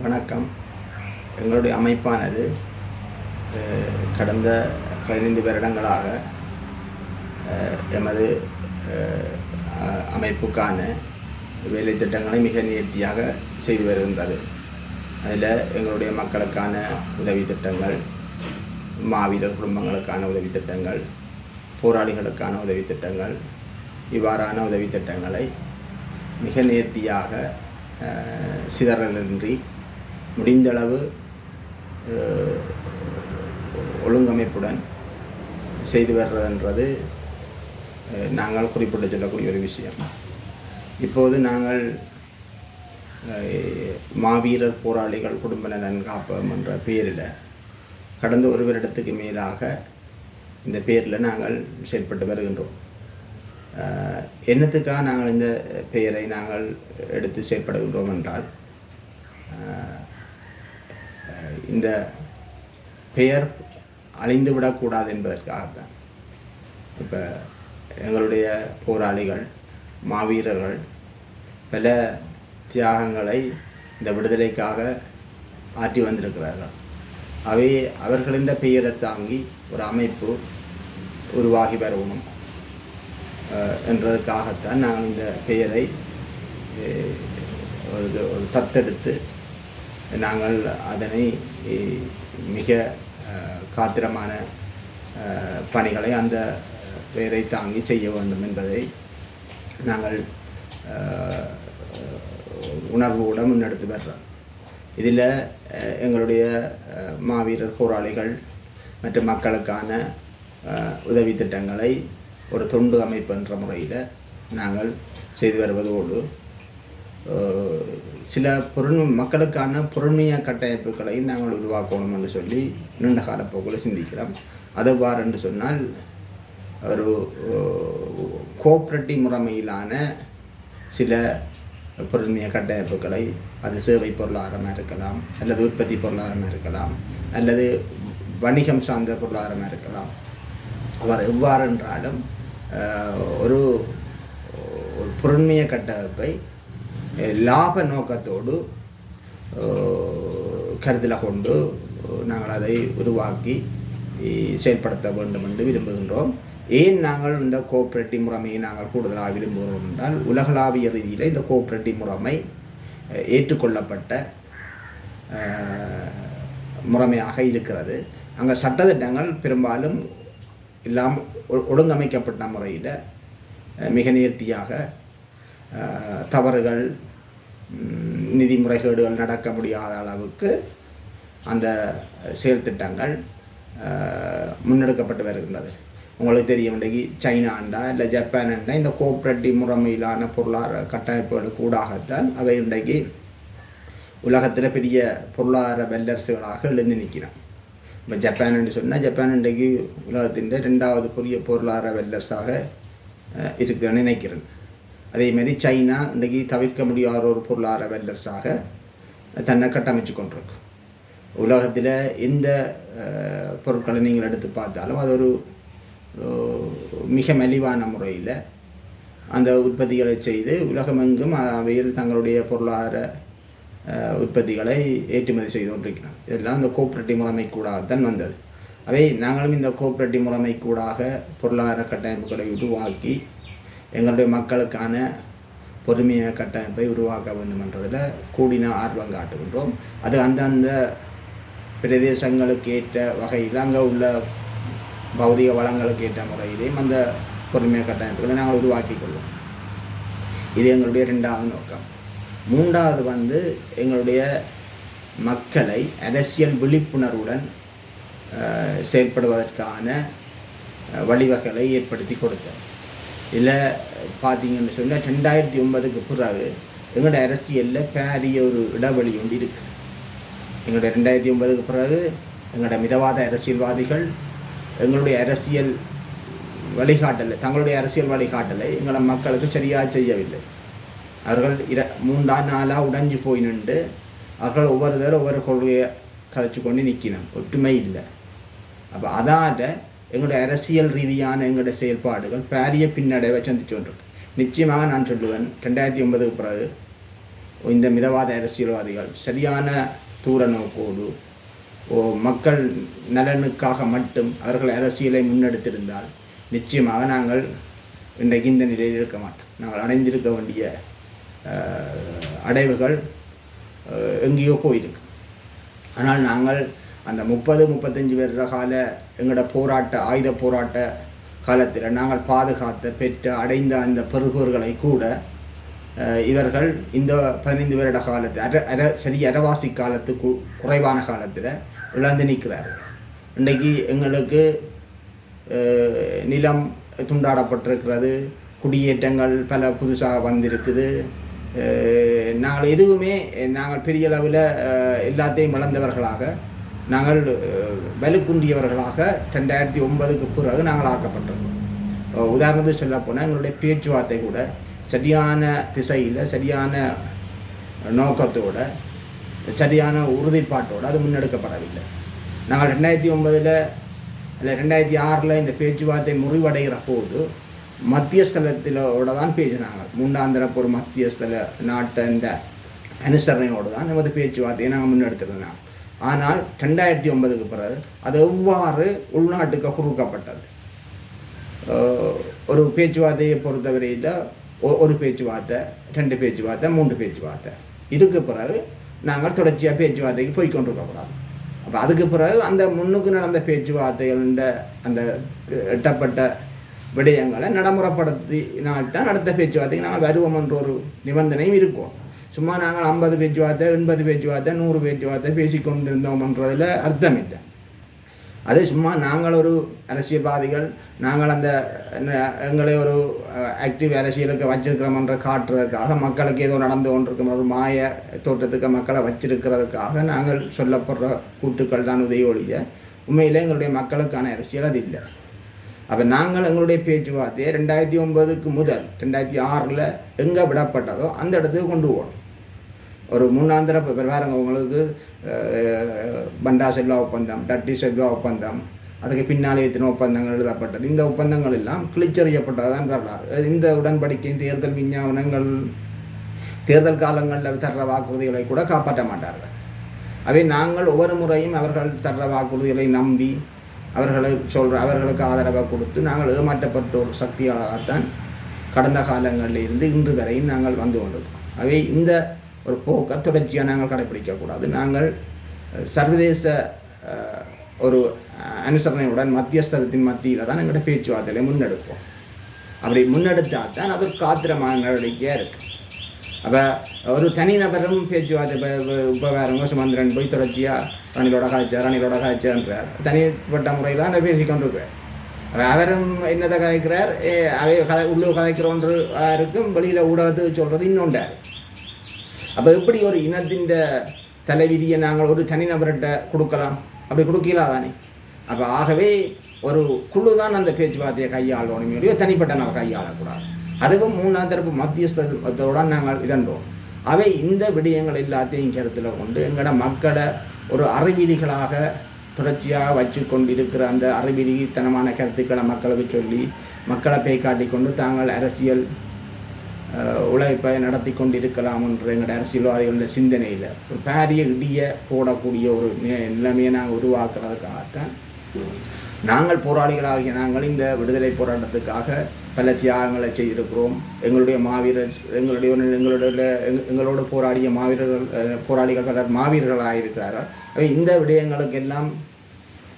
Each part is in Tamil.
வணக்கம். எங்களுடைய அமைப்பானது கடந்த 15 வருடங்களாக எமது அமைப்புக்கான வேலை திட்டங்களை மிக நேர்த்தியாக செய்து வருகின்றது. அதில் எங்களுடைய மக்களுக்கான உதவி திட்டங்கள், மாவீரர் குடும்பங்களுக்கான உதவி திட்டங்கள், போராளிகளுக்கான உதவி திட்டங்கள், இவ்வாறான உதவி திட்டங்களை மிக நேர்த்தியாக சிதறலின்றி முடிந்தளவு ஒழுங்கமைப்புடன் செய்து வர்றதுன்றது நாங்கள் குறிப்பிட்டு சொல்லக்கூடிய ஒரு விஷயம். இப்போது நாங்கள் மாவீரர் போராளிகள் குடும்ப நலன் காப்பகம் என்ற பெயரில் கடந்த ஒரு வருடத்துக்கு மேலாக இந்த பெயரில் நாங்கள் செயல்பட்டு வருகின்றோம். என்னத்துக்காக நாங்கள் இந்த பெயரை நாங்கள் எடுத்து செயல்படுகின்றோம் என்றால், இந்த பெயர் அழிந்துவிடக்கூடாது என்பதற்காகத்தான். இப்போ எங்களுடைய போராளிகள், மாவீரர்கள் பல தியாகங்களை இந்த விடுதலைக்காக ஆற்றி வந்திருக்கிறார்கள். அவர்களின் பெயரை தாங்கி ஒரு அமைப்பு உருவாகி வரணும் என்றதுக்காகத்தான் நாங்கள் இந்த பெயரை ஒரு தத்தெடுத்து நாங்கள் அதனை மிக காத்திரமான பணிகளை அந்த பெயரை தாங்கி செய்ய வேண்டும் என்பதை நாங்கள் உணர்வோடு முன்னெடுத்து வர்றோம். இதில் எங்களுடைய மாவீரர் போராளிகள் மற்றும் மக்களுக்கான உதவி திட்டங்களை ஒரு தொண்டு அமைப்பு என்ற முறையில் நாங்கள் செய்து வருவதோடு சில மக்களுக்கான பொருண்மைய கட்டமைப்புகளையும் நாங்கள் உருவாக்கணும் என்று சொல்லி நீண்ட கால போக்கில் சிந்திக்கிறோம். அது எவ்வாறு என்று சொன்னால், ஒரு கோஆப்ரேட்டிவ் முறைமையிலான சில பொருண்மைய கட்டமைப்புகளை, அது சேவை பொருளாதாரமாக இருக்கலாம், அல்லது உற்பத்தி பொருளாதாரமாக இருக்கலாம், அல்லது வணிகம் சார்ந்த பொருளாதாரமாக இருக்கலாம். அவர் எவ்வாறு என்றாலும் ஒரு பொருண்மைய கட்டமைப்பை லாப நோக்கத்தோடு கருத்தில் கொண்டு நாங்கள் அதை உருவாக்கி செயல்படுத்த வேண்டும் என்று விரும்புகின்றோம். ஏன் நாங்கள் இந்த கோஆப்ரேட்டிவ் முறைமையை நாங்கள் கூடுதலாக விரும்புகிறோம் என்றால், உலகளாவிய ரீதியில் இந்த கோஆப்ரேட்டிவ் முறைமை ஏற்றுக்கொள்ளப்பட்ட முறைமையாக இருக்கிறது. அங்கே சட்டத்திட்டங்கள் பெரும்பாலும் இல்லாமல் ஒழுங்கமைக்கப்பட்ட முறையில் மிக நேர்த்தியாக தவறுகள், நிதி முறைகேடுகள் நடக்க முடியாத அளவுக்கு அந்த செயல் திட்டங்கள் முன்னெடுக்கப்பட்டு வருகின்றது. உங்களுக்கு தெரியும், இன்றைக்கு சைனாண்டா இல்லை ஜப்பான்டா இந்த கோஆப்ரேட்டிவ் முறைமையிலான பொருளாதார கட்டமைப்புகளுக்கு கூடாகத்தான் அவை இன்றைக்கு உலகத்தில் பெரிய பொருளாதார வல்லரசுகளாக எழுந்து நிற்கிறோம். இப்போ ஜப்பான் என்று சொன்னால், ஜப்பான் இன்றைக்கு உலகத்தின் 2வது பெரிய பொருளாதார வல்லரசாக இருக்குன்னு நினைக்கிறேன். அதேமாரி சைனா இன்றைக்கு தவிர்க்க முடியாத ஒரு பொருளாதார வல்லரசாக தன்னை கட்டமைச்சு கொண்டிருக்கு. உலகத்தில் எந்த பொருட்களை நீங்கள் எடுத்து பார்த்தாலும் அது ஒரு மிக மலிவான முறையில் அந்த உற்பத்திகளை செய்து உலகமெங்கும் அவையில் தங்களுடைய பொருளாதார உற்பத்திகளை ஏற்றுமதி செய்து கொண்டிருக்கிறோம். இதெல்லாம் இந்த கோஆப்ரேட்டிவ் முறைமை கூடாகத்தான் வந்தது. நாங்களும் இந்த கோஆப்ரேட்டிவ் முறைமை கூடாக பொருளாதார கட்டமைப்புகளை உருவாக்கி எங்களுடைய மக்களுக்கான பொறுமைய கட்டமைப்பை உருவாக்க வேண்டும் என்றதில் கூடின ஆர்வம் காட்டுகின்றோம். அது அந்தந்த பிரதேசங்களுக்கு ஏற்ற வகையில், அங்கே உள்ள பௌதிக வளங்களுக்கு ஏற்ற முறையிலேயும் அந்த பொறுமைய கட்டமைப்புகளை நாங்கள் உருவாக்கி கொள்வோம். இது எங்களுடைய 2வது நோக்கம். 3வது எங்களுடைய மக்களை அரசியல் விழிப்புணர்வுடன் செயல்படுவதற்கான வழிவகைகளை ஏற்படுத்தி கொடுத்தோம். இதில் பார்த்தீங்கன்னு சொன்னால், 2009க்கு பிறகு எங்களுடைய அரசியலில் பெரிய ஒரு இடைவெளி ஒன்று இருக்குது. எங்களுடைய 2009க்கு பிறகு எங்களுடைய மிதவாத அரசியல்வாதிகள் எங்களுடைய அரசியல் வழிகாட்டலை, தங்களுடைய அரசியல் வழிகாட்டலை எங்களை மக்களுக்கு சரியாக செய்யவில்லை. அவர்கள் 3-4 உடைஞ்சு போய் நின்று அவர்கள் ஒவ்வொரு கொள்கையை கதைச்சு கொண்டு நிற்கணும். ஒற்றுமை இல்லை. அப்போ அதால் எங்களுடைய அரசியல் ரீதியான எங்களுடைய செயல்பாடுகள் பெரிய பின்னடைவை சந்திச்சு கொண்டிருக்கு. நிச்சயமாக நான் சொல்லுவேன், 2009க்கு பிறகு இந்த மிதவாத அரசியல்வாதிகள் சரியான தூர நோக்கோடு மக்கள் நலனுக்காக மட்டும் அவர்கள் அரசியலை முன்னெடுத்திருந்தால் நிச்சயமாக நாங்கள் இன்றைக்கு இந்த நிலையில் இருக்க மாட்டோம். நாங்கள் அடைந்திருக்க வேண்டிய அடைவுகள் எங்கேயோ போயிருக்கு. ஆனால் நாங்கள் அந்த 30-35 வருட கால எங்களோட ஆயுத போராட்ட காலத்தில் நாங்கள் பாதுகாத்த பெற்ற அடைந்த அந்த பெறுபவர்களை கூட இவர்கள் இந்த 15 வருட காலத்தில் அரவாசி காலத்துக்கு குறைவான காலத்தில் இழந்து நிற்கிறார்கள். இன்றைக்கு எங்களுக்கு நிலம் துண்டாடப்பட்டிருக்கிறது, குடியேற்றங்கள் பல புதுசாக வந்திருக்குது. நாங்கள் எதுவுமே நாங்கள் பெரிய அளவில் எல்லாத்தையும் இழந்தவர்களாக நாங்கள் வலுக்குண்டியவர்களாக 2009க்கு பிறகு நாங்கள் ஆக்கப்பட்டிருக்கோம். உதாரணத்துக்கு சொல்லப்போனால் எங்களுடைய பேச்சுவார்த்தை கூட சரியான திசையில் சரியான நோக்கத்தோடு சரியான உறுதிப்பாட்டோடு அது முன்னெடுக்கப்படவில்லை. நாங்கள் 2009 இல்லை 2006 இந்த பேச்சுவார்த்தை முறிவடைகிற போது மத்தியஸ்தலத்திலோடு தான் பேசினாங்க. மூன்றாந்திரப்பு ஒரு மத்தியஸ்தல நாட்டை இந்த அனுசரணையோடு தான் நமது பேச்சுவார்த்தையை நாங்கள் முன்னெடுத்திருந்தோம். ஆனால் 2009க்கு பிறகு அது எவ்வாறு உள்நாட்டுக்கு குறுக்கப்பட்டது? ஒரு பேச்சுவார்த்தையை பொறுத்தவரையில் ஒரு பேச்சுவார்த்தை, 2 பேச்சுவார்த்தை, 3 பேச்சுவார்த்தை. இதுக்கு பிறகு நாங்கள் தொடர்ச்சியாக பேச்சுவார்த்தைக்கு போய்கொண்டிருக்கக்கூடாது. அப்போ அதுக்கு பிறகு அந்த முன்னுக்கு நடந்த பேச்சுவார்த்தைகள் அந்த எட்டப்பட்ட விடயங்களை நடைமுறைப்படுத்தினால்தான் அடுத்த பேச்சுவார்த்தைக்கு நாங்கள் வருவோம் என்ற ஒரு நிபந்தனையும் இருக்கும். சும்மா நாங்கள் 50 பேச்சுவார்த்தை, 80 பேச்சுவார்த்தை, 100 பேச்சுவார்த்தை பேசிக்கொண்டிருந்தோம்ன்றதில் அர்த்தம் இல்லை. அது சும்மா நாங்கள் ஒரு அரசியல்வாதிகள், நாங்கள் அந்த எங்களை ஒரு ஆக்டிவ் அரசியலுக்கு வச்சிருக்கிறோம்ன்ற காட்டுறதுக்காக, மக்களுக்கு ஏதோ நடந்து கொண்டிருக்கிற ஒரு மாய தோற்றத்துக்கு மக்களை வச்சிருக்கிறதுக்காக நாங்கள் சொல்லப்படுற கூட்டுக்கள் தான் உதவியொழிய உண்மையில் எங்களுடைய மக்களுக்கான அரசியல் அது இல்லை. அப்போ நாங்கள் எங்களுடைய பேச்சுவார்த்தையை 2009க்கு முதல் 2006 எங்கே விடப்பட்டதோ அந்த இடத்துக்கு கொண்டு போகணும். ஒரு முன்னாந்திர பிரகாரம் உங்களுக்கு பண்டா செல்வா ஒப்பந்தம், டட்டி செல்வா ஒப்பந்தம், அதுக்கு பின்னாலே எத்தனை ஒப்பந்தங்கள் எழுதப்பட்டது. இந்த ஒப்பந்தங்கள் எல்லாம் கிழிச்சறியப்பட்டதான் வரலாறு. இந்த உடன்படிக்கையின் தேர்தல் விஞ்ஞாபனங்கள் தேர்தல் காலங்களில் தர்ற வாக்குறுதிகளை கூட காப்பாற்ற மாட்டார்கள். அவை நாங்கள் ஒவ்வொரு முறையும் அவர்கள் தர்ற வாக்குறுதிகளை நம்பி அவர்களுக்கு ஆதரவை கொடுத்து நாங்கள் ஏமாற்றப்பட்ட ஒரு சக்தியாகத்தான் கடந்த காலங்களில் இருந்து இன்று வரையும் நாங்கள் வந்து கொண்டிருக்கோம். அவை இந்த ஒரு போக்கை தொடர்ச்சியாக நாங்கள் கடைப்பிடிக்கக்கூடாது. நாங்கள் சர்வதேச ஒரு அனுசரணையுடன் மத்தியஸ்தலத்தின் மத்தியில் தான் எங்களோட பேச்சுவார்த்தைகளை முன்னெடுப்போம். அப்படி முன்னெடுத்தால் தான் அது காத்திரமான நடவடிக்கையாக இருக்குது. அப்போ ஒரு தனிநபரும் பேச்சுவார்த்தை இப்போ வேறவங்க சுமந்திரன் போய் தொடர்ச்சியாக ரணிலோட காய்ச்சான்றார். தனிப்பட்ட முறையில் தான் பேசிக்கொண்டிருக்கிறார். அவரும் என்னதை கதைக்கிறார், உள்ளூர் கதைக்கிறோன்று இருக்கும், வெளியில் ஊடகத்துக்கு சொல்கிறது இன்னொன்றார். அப்போ எப்படி ஒரு இனத்தின் தலைவிதியை நாங்கள் ஒரு தனிநபர்கிட்ட கொடுக்கலாம்? அப்படி கொடுக்கலாம் தானே. அப்போ ஆகவே ஒரு குழு தான் அந்த பேச்சுவார்த்தையை கையாளணுமே, தனிப்பட்ட நம்ம கையாளக்கூடாது. அதுவும் 3ஆம் தரப்பு மத்தியஸ்தத்துடன் நாங்கள் இரண்டோம். அவை இந்த விடயங்கள் எல்லாத்தையும் கருத்தில் கொண்டு எங்களோட மக்களை ஒரு அறிவிலிகளாக தொடர்ச்சியாக வச்சு கொண்டிருக்கிற அந்த அறிவிலித்தனமான கருத்துக்களை மக்களுக்கு சொல்லி மக்களை பேய் காட்டி கொண்டு தாங்கள் அரசியல் உழைப்பை நடத்தி கொண்டிருக்கலாம் என்ற எங்களோட அரசியல்வாதிகளோட சிந்தனையில் ஒரு பாரிய இடிய போடக்கூடிய ஒரு நிலைமையை நாங்கள் உருவாக்குறதுக்காகத்தான் நாங்கள் போராளிகளாகிய நாங்கள் இந்த விடுதலை போராட்டத்துக்காக பல தியாகங்களை செய்திருக்கிறோம். எங்களுடைய மாவீரர் எங்களோடு போராடிய போராளிகள் பலர் மாவீரர்களாக இருக்கிறார்கள். இந்த விடயங்களுக்கெல்லாம்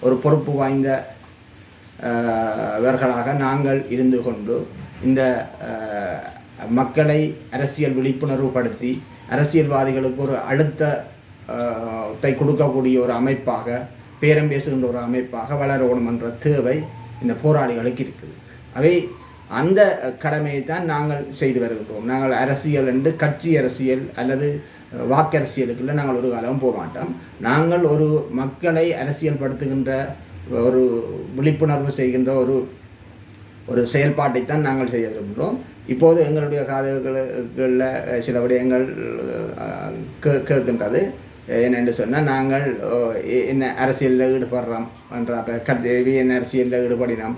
ஒரு பொறுப்பு வாய்ந்த வர்களாக நாங்கள் இருந்து கொண்டு இந்த மக்களை அரசியல் விழிப்புணர்வு படுத்தி அரசியல்வாதிகளுக்கு ஒரு அழுத்தத்தை கொடுக்கக்கூடிய ஒரு அமைப்பாக, பேரம் பேசுகின்ற ஒரு அமைப்பாக வளரணும் என்ற தேவை இந்த போராளிகளுக்கு இருக்குது. அவை அந்த கடமையை தான் நாங்கள் செய்து வருகின்றோம். நாங்கள் அரசியல் என்று கட்சி அரசியல் அல்லது வாக்கரசியலுக்குள்ள நாங்கள் ஒரு காலம் போக மாட்டோம். நாங்கள் ஒரு மக்களை அரசியல் படுத்துகின்ற ஒரு விழிப்புணர்வு செய்கின்ற ஒரு செயல்பாட்டைத்தான் நாங்கள் செய்ய விரும்புகிறோம். இப்போது எங்களுடைய காலங்களில் சில விடயங்கள் கேட்கின்றது. என்னென்று சொன்னால், நாங்கள் என்ன அரசியலில் ஈடுபடுறோம் என்ற என்ன அரசியலில் ஈடுபடினோம்,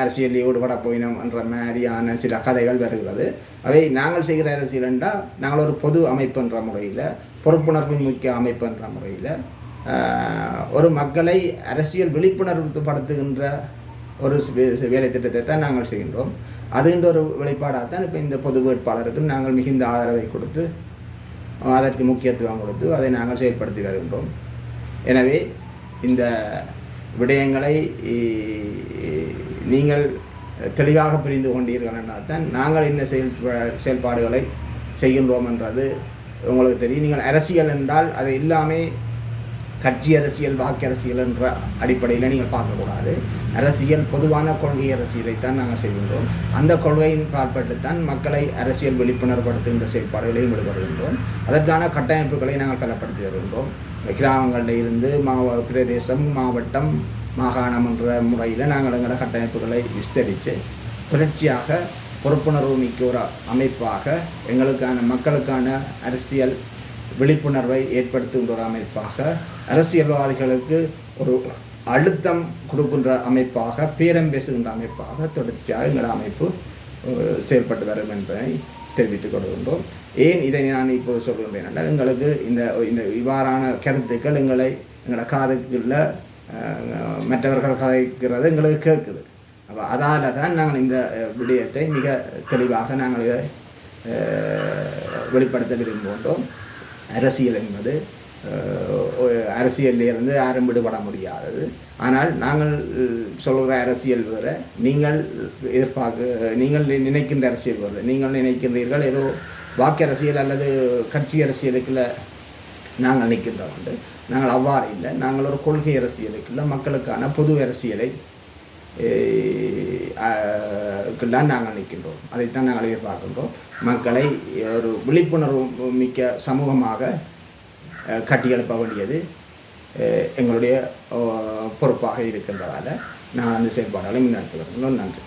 அரசியலில் ஈடுபட போயினோம் என்ற மாதிரியான சில கதைகள் வருகிறது. அவை நாங்கள் செய்கிற அரசியல் என்றால் நாங்கள் ஒரு பொது அமைப்பு என்ற முறையில், பொறுப்புணர்வு மிக்க அமைப்பு என்ற முறையில் ஒரு மக்களை அரசியல் விழிப்புணர்வு படுத்துகின்ற ஒரு வேலை திட்டத்தை தான் நாங்கள் செய்கின்றோம். அதுன்ற ஒரு வெளிப்பாடாக தான் இப்போ இந்த பொது வேட்பாளருக்கு நாங்கள் மிகுந்த ஆதரவை கொடுத்து அதற்கு முக்கியத்துவம் கொடுத்து அதை நாங்கள் செயல்படுத்தி வருகின்றோம். எனவே இந்த விடயங்களை நீங்கள் தெளிவாக புரிந்து கொண்டீர்கள் என்றால் தான் நாங்கள் என்ன செயல்பாடுகளை செய்கின்றோம் என்றது உங்களுக்கு தெரியும். நீங்கள் அரசியல் என்றால் அது எல்லாமே கட்சி அரசியல், வாக்கு அரசியல் என்ற அடிப்படையில் நீங்கள் பார்க்கக்கூடாது. அரசியல் பொதுவான கொள்கை அரசியலைத்தான் நாங்கள் செய்கின்றோம். அந்த கொள்கையின் பாற்பட்டுத்தான் மக்களை அரசியல் விழிப்புணர்வுபடுத்துகின்ற செயல்பாடுகளையும் ஈடுபடுகின்றோம். அதற்கான கட்டமைப்புகளை நாங்கள் பலப்படுத்தி வருகின்றோம். கிராமங்களில் இருந்து பிரதேசம், மாவட்டம், மாகாணம் என்ற முறையில் நாங்கள் எங்களோட கட்டமைப்புகளை விஸ்தரித்து தொடர்ச்சியாக பொறுப்புணர்வு மிக்க ஒரு அமைப்பாக எங்களுக்கான மக்களுக்கான அரசியல் விழிப்புணர்வை ஏற்படுத்துகின்ற ஒரு அமைப்பாக, அரசியல்வாதிகளுக்கு ஒரு அழுத்தம் கொடுக்கின்ற அமைப்பாக, பேரம் பேசுகின்ற அமைப்பாக தொடர்ச்சியாக எங்கள் அமைப்பு செயல்பட்டு வரும் என்பதை தெரிவித்துக் கொள்கின்றோம். ஏன் இதை நான் இப்போது சொல்கின்றேன் என்றால், எங்களுக்கு இந்த இவ்வாறான கருத்துக்கள் எங்களோட காதுக்குள்ள மற்றவர்கள் கதைக்கிறது எங்களுக்கு கேட்குது. அப்போ அதால் தான் நாங்கள் இந்த விடயத்தை மிக தெளிவாக நாங்கள் வெளிப்படுத்த விரும்புகின்றோம். அரசியல் என்பது அரசியலிருந்து யாரும் விடுபட முடியாதது. ஆனால் நாங்கள் சொல்கிற அரசியல் வேறு, நீங்கள் நினைக்கின்ற அரசியல் வேறு. நீங்கள் நினைக்கின்றீர்கள் ஏதோ வாக்கு அரசியல் அல்லது கட்சி அரசியலுக்குள்ள நாங்கள் நிற்கின்றோம் உண்டு. நாங்கள் அவ்வாறு இல்லை. நாங்கள் ஒரு கொள்கை அரசியலுக்குள்ள மக்களுக்கான பொது அரசியலை தான் நாங்கள் நிற்கின்றோம். அதைத்தான் நாங்கள் எதிர்பார்க்கின்றோம். மக்களை ஒரு விழிப்புணர்வு மிக்க சமூகமாக கட்டியெழுப்ப வேண்டியது எங்களுடைய பொறுப்பாக இருக்கின்றதால் நான் அந்த செயல்பாடுகளை முன்னெடுத்து வருகிறோம். நன்றி.